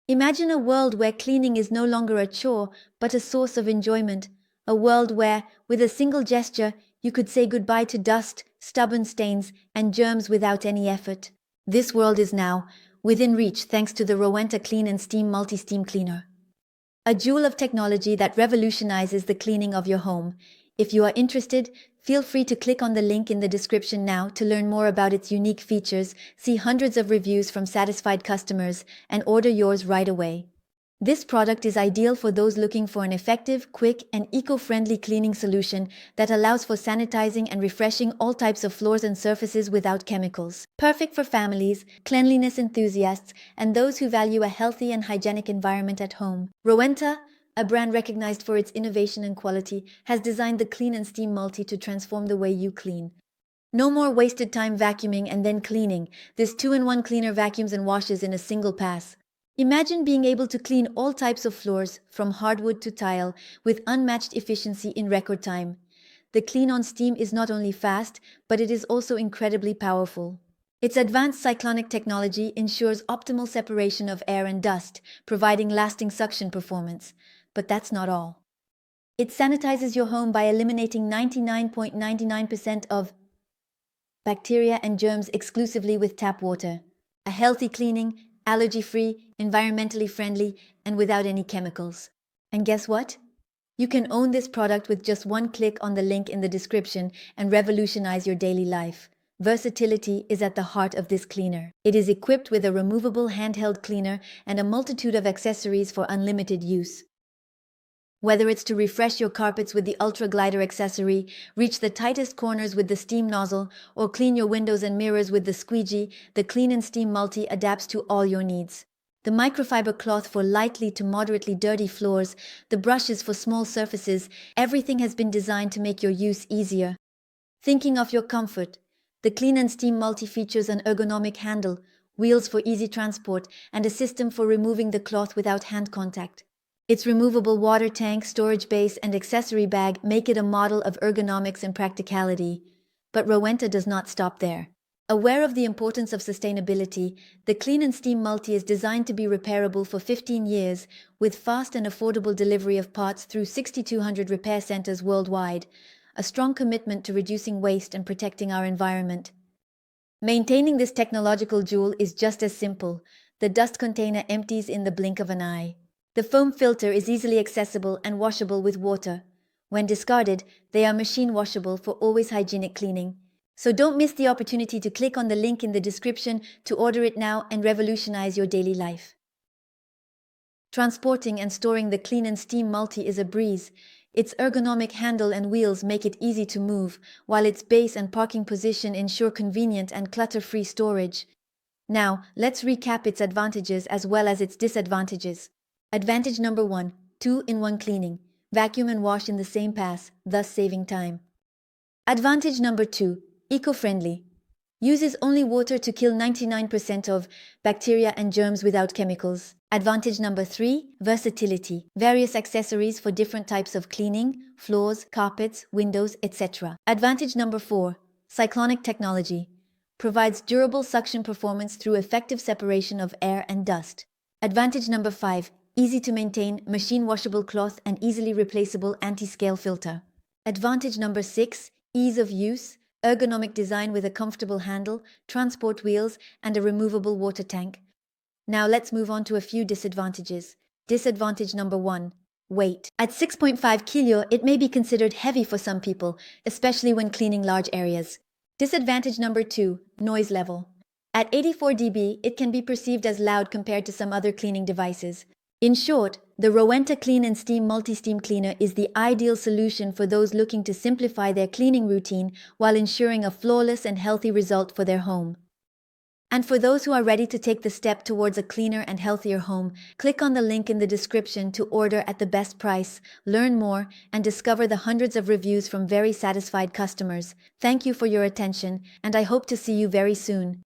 Imagine a world where cleaning is no longer a chore, but a source of enjoyment. A world where, with a single gesture, you could say goodbye to dust, stubborn stains, and germs without any effort. This world is now within reach thanks to the Rowenta Clean Steam Multi-Steam Cleaner. A jewel of technology that revolutionizes the cleaning of your home. If you are interested, feel free to click on the link in the description now to learn more about its unique features, see hundreds of reviews from satisfied customers, and order yours right away. This product is ideal for those looking for an effective, quick, and eco-friendly cleaning solution that allows for sanitizing and refreshing all types of floors and surfaces without chemicals. Perfect for families, cleanliness enthusiasts, and those who value a healthy and hygienic environment at home. Rowenta, a brand recognized for its innovation and quality, has designed the Clean and Steam Multi to transform the way you clean. No more wasted time vacuuming and then cleaning. This 2-in-1 cleaner vacuums and washes in a single pass. Imagine being able to clean all types of floors, from hardwood to tile, with unmatched efficiency in record time. The Clean on Steam is not only fast, but it is also incredibly powerful. Its advanced cyclonic technology ensures optimal separation of air and dust, providing lasting suction performance. But that's not all. It sanitizes your home by eliminating 99.99% of bacteria and germs exclusively with tap water. A healthy cleaning, allergy-free, environmentally friendly, and without any chemicals. And guess what? You can own this product with just one click on the link in the description and revolutionize your daily life. Versatility is at the heart of this cleaner. It is equipped with a removable handheld cleaner and a multitude of accessories for unlimited use. Whether it's to refresh your carpets with the Ultra Glider accessory, reach the tightest corners with the steam nozzle, or clean your windows and mirrors with the squeegee, the Clean and Steam Multi adapts to all your needs. The microfiber cloth for lightly to moderately dirty floors, the brushes for small surfaces, everything has been designed to make your use easier. Thinking of your comfort, the Clean and Steam Multi features an ergonomic handle, wheels for easy transport, and a system for removing the cloth without hand contact. Its removable water tank, storage base, and accessory bag make it a model of ergonomics and practicality. But Rowenta does not stop there. Aware of the importance of sustainability, the Clean and Steam Multi is designed to be repairable for 15 years, with fast and affordable delivery of parts through 6,200 repair centers worldwide, a strong commitment to reducing waste and protecting our environment. Maintaining this technological jewel is just as simple. The dust container empties in the blink of an eye. The foam filter is easily accessible and washable with water. When discarded, they are machine washable for always hygienic cleaning. So don't miss the opportunity to click on the link in the description to order it now and revolutionize your daily life. Transporting and storing the Clean and Steam Multi is a breeze. Its ergonomic handle and wheels make it easy to move, while its base and parking position ensure convenient and clutter-free storage. Now, let's recap its advantages as well as its disadvantages. Advantage number 1, 2-in-1 cleaning. Vacuum and wash in the same pass, thus saving time. Advantage number 2, eco-friendly. Uses only water to kill 99% of bacteria and germs without chemicals. Advantage number 3, versatility. Various accessories for different types of cleaning, floors, carpets, windows, etc. Advantage number 4, cyclonic technology. Provides durable suction performance through effective separation of air and dust. Advantage number 5, easy to maintain, machine washable cloth and easily replaceable anti-scale filter. Advantage number 6, ease of use, ergonomic design with a comfortable handle, transport wheels, and a removable water tank. Now let's move on to a few disadvantages. Disadvantage number 1, weight. At 6.5 kilo, it may be considered heavy for some people, especially when cleaning large areas. Disadvantage number 2, noise level. At 84 dB, it can be perceived as loud compared to some other cleaning devices. In short, the Rowenta Clean and Steam Multi-Steam Cleaner is the ideal solution for those looking to simplify their cleaning routine while ensuring a flawless and healthy result for their home. And for those who are ready to take the step towards a cleaner and healthier home, click on the link in the description to order at the best price, learn more, and discover the hundreds of reviews from very satisfied customers. Thank you for your attention, and I hope to see you very soon.